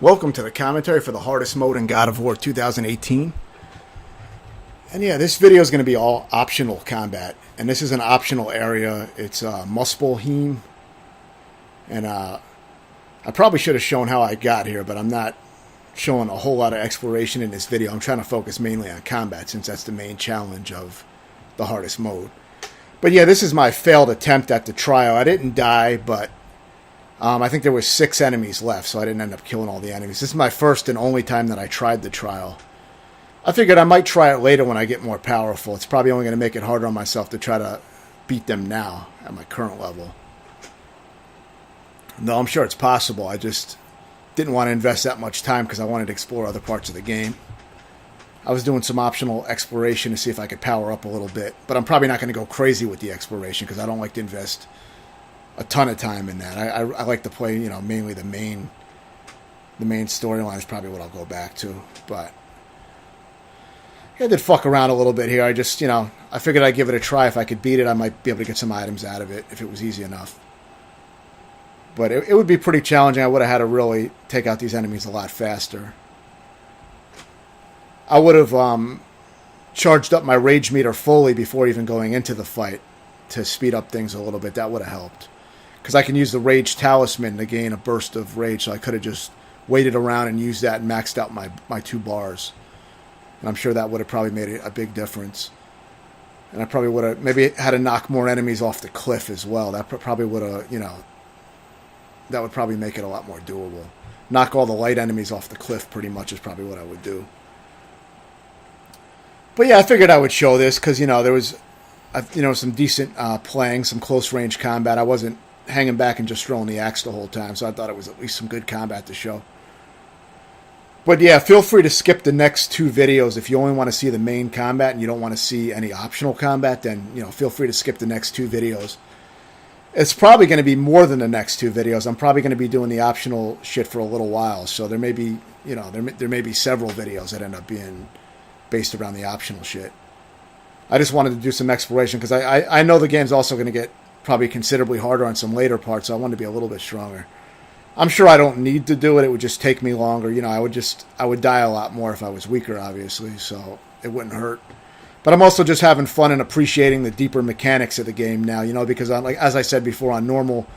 Welcome to the commentary for the hardest mode in God of War 2018. And yeah, this video is going to be all optional combat. And this is an optional area. It's Muspelheim. And I probably should have shown how I got here, but I'm not showing a whole lot of exploration in this video. I'm trying to focus mainly on combat since that's the main challenge of the hardest mode. But yeah, this is my failed attempt at the trial. I didn't die, but I think there was 6 enemies left, so I didn't end up killing all the enemies. This is my first and only time that I tried the trial. I figured I might try it later when I get more powerful. It's probably only going to make it harder on myself to try to beat them now at my current level. No, I'm sure it's possible. I just didn't want to invest that much time because I wanted to explore other parts of the game. I was doing some optional exploration to see if I could power up a little bit, but I'm probably not going to go crazy with the exploration because I don't like to invest a ton of time in that. I like to play, mainly the main storyline is probably what I'll go back to. But I did fuck around a little bit here. I just, I figured I'd give it a try. If I could beat it, I might be able to get some items out of it if it was easy enough. But it would be pretty challenging. I would have had to really take out these enemies a lot faster. I would have charged up my rage meter fully before even going into the fight to speed up things a little bit. That would have helped. Because I can use the Rage Talisman to gain a burst of rage, so I could have just waited around and used that and maxed out my 2 bars. And I'm sure that would have probably made a big difference. And I probably would have maybe had to knock more enemies off the cliff as well. That probably would have, that would probably make it a lot more doable. Knock all the light enemies off the cliff pretty much is probably what I would do. But yeah, I figured I would show this because, there was, some decent playing, some close range combat. I wasn't hanging back and just throwing the axe the whole time, so I thought it was at least some good combat to show. But yeah, feel free to skip the next 2 videos if you only want to see the main combat and you don't want to see any optional combat. Then feel free to skip the next 2 videos. It's probably going to be more than the next 2 videos. I'm probably going to be doing the optional shit for a little while, so there may be there may be several videos that end up being based around the optional shit. I just wanted to do some exploration because I know the game's also going to get probably considerably harder on some later parts, so I wanted to be a little bit stronger. I'm sure I don't need to do it. It would just take me longer. I would die a lot more if I was weaker, obviously, so it wouldn't hurt. But I'm also just having fun and appreciating the deeper mechanics of the game now, because as I said before, on normal,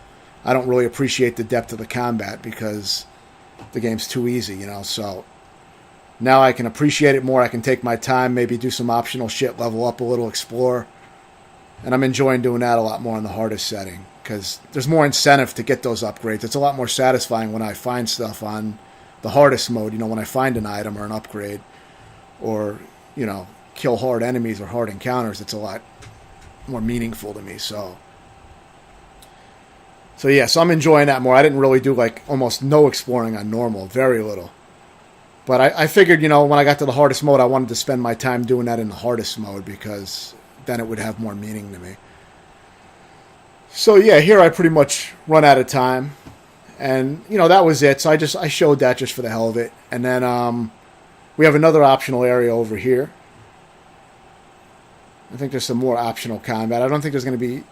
I don't really appreciate the depth of the combat because the game's too easy, so now I can appreciate it more. I can take my time, maybe do some optional shit, level up a little, explore. And I'm enjoying doing that a lot more on the hardest setting because there's more incentive to get those upgrades. It's a lot more satisfying when I find stuff on the hardest mode, when I find an item or an upgrade or, kill hard enemies or hard encounters. It's a lot more meaningful to me. So yeah, so I'm enjoying that more. I didn't really do almost no exploring on normal, very little. But I figured, when I got to the hardest mode, I wanted to spend my time doing that in the hardest mode because then it would have more meaning to me. So yeah, here I pretty much run out of time. And, that was it. So I showed that just for the hell of it. And then we have another optional area over here. I think there's some more optional combat. I don't think there's going to be...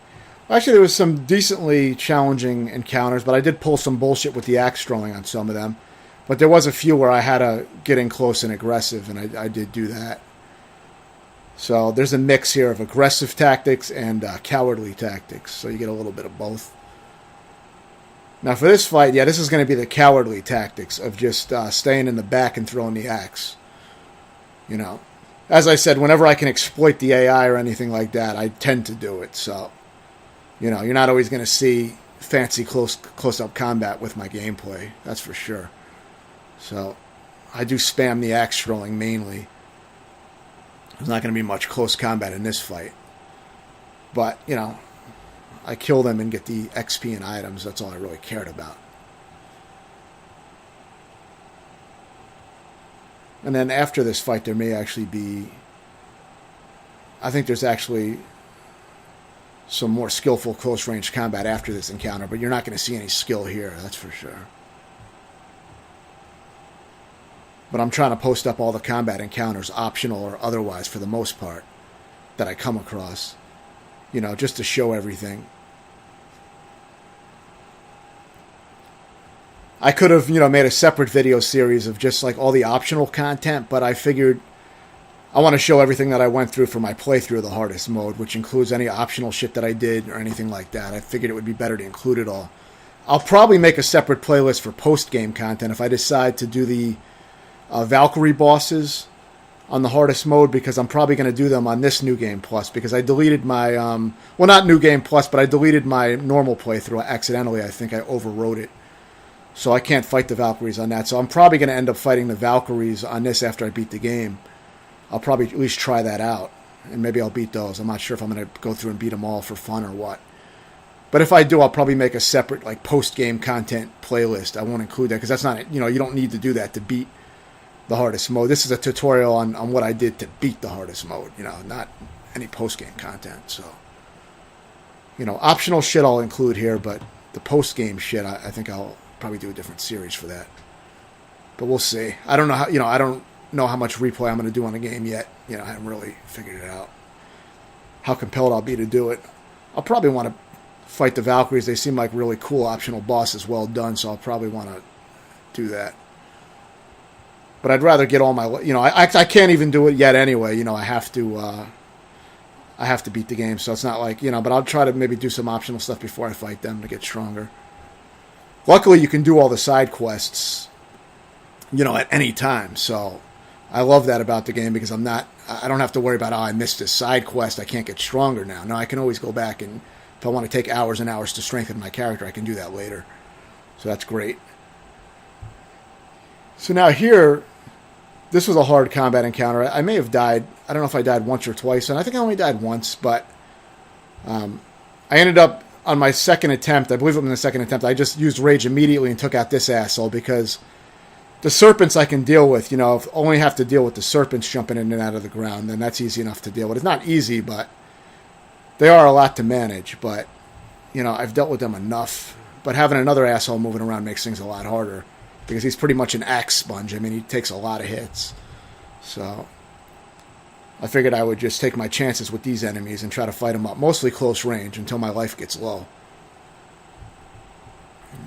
Actually, there was some decently challenging encounters, but I did pull some bullshit with the axe throwing on some of them. But there was a few where I had to get in close and aggressive, and I did do that. So there's a mix here of aggressive tactics and cowardly tactics. So you get a little bit of both. Now for this fight, yeah, this is going to be the cowardly tactics of just staying in the back and throwing the axe. As I said, whenever I can exploit the AI or anything like that, I tend to do it. So, you're not always going to see fancy close-up combat with my gameplay. That's for sure. So, I do spam the axe throwing mainly. There's not going to be much close combat in this fight. But, I kill them and get the XP and items. That's all I really cared about. And then after this fight, there may actually be... I think there's actually some more skillful close-range combat after this encounter, but you're not going to see any skill here, that's for sure. But I'm trying to post up all the combat encounters, optional or otherwise, for the most part, that I come across. Just to show everything. I could have, made a separate video series of just like all the optional content, but I figured I want to show everything that I went through for my playthrough of the hardest mode, which includes any optional shit that I did or anything like that. I figured it would be better to include it all. I'll probably make a separate playlist for post-game content if I decide to do the Valkyrie bosses on the hardest mode, because I'm probably going to do them on this New Game Plus, because I deleted my, well, not New Game Plus, but I deleted my normal playthrough accidentally. I think I overwrote it. So I can't fight the Valkyries on that. So I'm probably going to end up fighting the Valkyries on this after I beat the game. I'll probably at least try that out, and maybe I'll beat those. I'm not sure if I'm going to go through and beat them all for fun or what. But if I do, I'll probably make a separate like post-game content playlist. I won't include that because that's not, you don't need to do that to beat the hardest mode. This is a tutorial on what I did to beat the hardest mode, not any post-game content. So, optional shit I'll include here, but the post-game shit, I think I'll probably do a different series for that. But we'll see. I don't know how, I don't know how much replay I'm going to do on the game yet. I haven't really figured it out. How compelled I'll be to do it. I'll probably want to fight the Valkyries. They seem like really cool optional bosses, well done, so I'll probably want to do that. But I'd rather get all my, I can't even do it yet anyway. I have to beat the game, so it's not like, but I'll try to maybe do some optional stuff before I fight them to get stronger. Luckily, you can do all the side quests, at any time, so I love that about the game, because I don't have to worry about, I missed this side quest, I can't get stronger now. No, I can always go back, and if I want to take hours and hours to strengthen my character, I can do that later. So that's great. So now here, this was a hard combat encounter. I may have died, I don't know if I died once or twice, and I think I only died once, but I ended up, on my second attempt, I believe it was the second attempt, I just used rage immediately and took out this asshole, because the serpents I can deal with, if I only have to deal with the serpents jumping in and out of the ground, then that's easy enough to deal with. It's not easy, but they are a lot to manage, but, I've dealt with them enough. But having another asshole moving around makes things a lot harder, because he's pretty much an axe sponge. I mean, he takes a lot of hits. So I figured I would just take my chances with these enemies and try to fight them up, mostly close range, until my life gets low.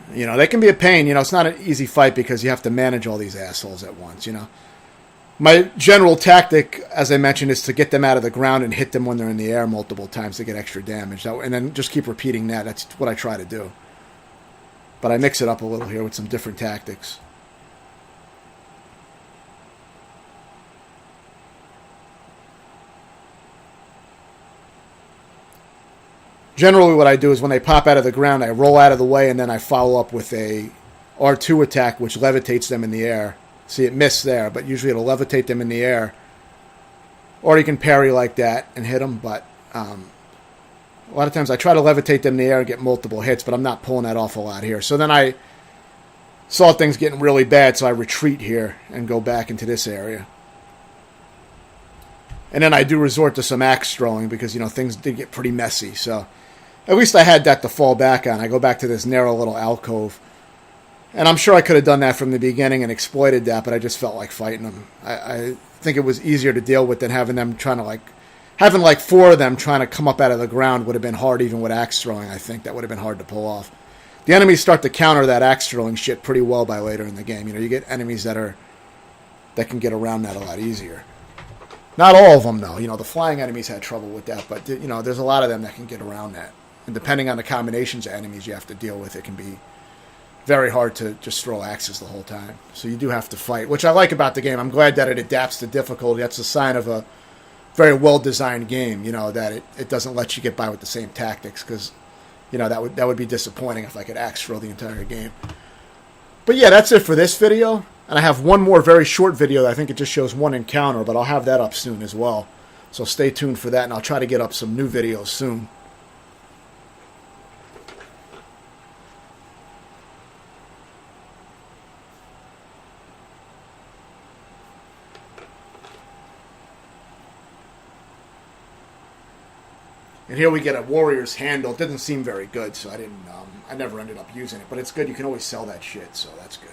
They can be a pain. It's not an easy fight because you have to manage all these assholes at once, My general tactic, as I mentioned, is to get them out of the ground and hit them when they're in the air multiple times to get extra damage. And then just keep repeating that. That's what I try to do. But I mix it up a little here with some different tactics. Generally what I do is when they pop out of the ground, I roll out of the way and then I follow up with a R2 attack which levitates them in the air. See, it missed there, but usually it'll levitate them in the air. Or you can parry like that and hit them, but a lot of times I try to levitate them in the air and get multiple hits, but I'm not pulling that off a lot here. So then I saw things getting really bad, so I retreat here and go back into this area. And then I do resort to some axe throwing because, things did get pretty messy, so at least I had that to fall back on. I go back to this narrow little alcove. And I'm sure I could have done that from the beginning and exploited that, but I just felt like fighting them. I think it was easier to deal with than having them trying to having four of them trying to come up out of the ground would have been hard even with axe throwing. I think that would have been hard to pull off. The enemies start to counter that axe throwing shit pretty well by later in the game. You get enemies that can get around that a lot easier. Not all of them, though. The flying enemies had trouble with that, but, there's a lot of them that can get around that. And depending on the combinations of enemies you have to deal with, it can be very hard to just throw axes the whole time. So you do have to fight, which I like about the game. I'm glad that it adapts to difficulty. That's a sign of a very well-designed game, that it doesn't let you get by with the same tactics, because, that would be disappointing if I could axe throw the entire game. But yeah, that's it for this video. And I have one more very short video that I think it just shows one encounter, but I'll have that up soon as well. So stay tuned for that, and I'll try to get up some new videos soon. And here we get a warrior's handle. It didn't seem very good, so I never ended up using it. But it's good. You can always sell that shit, so that's good.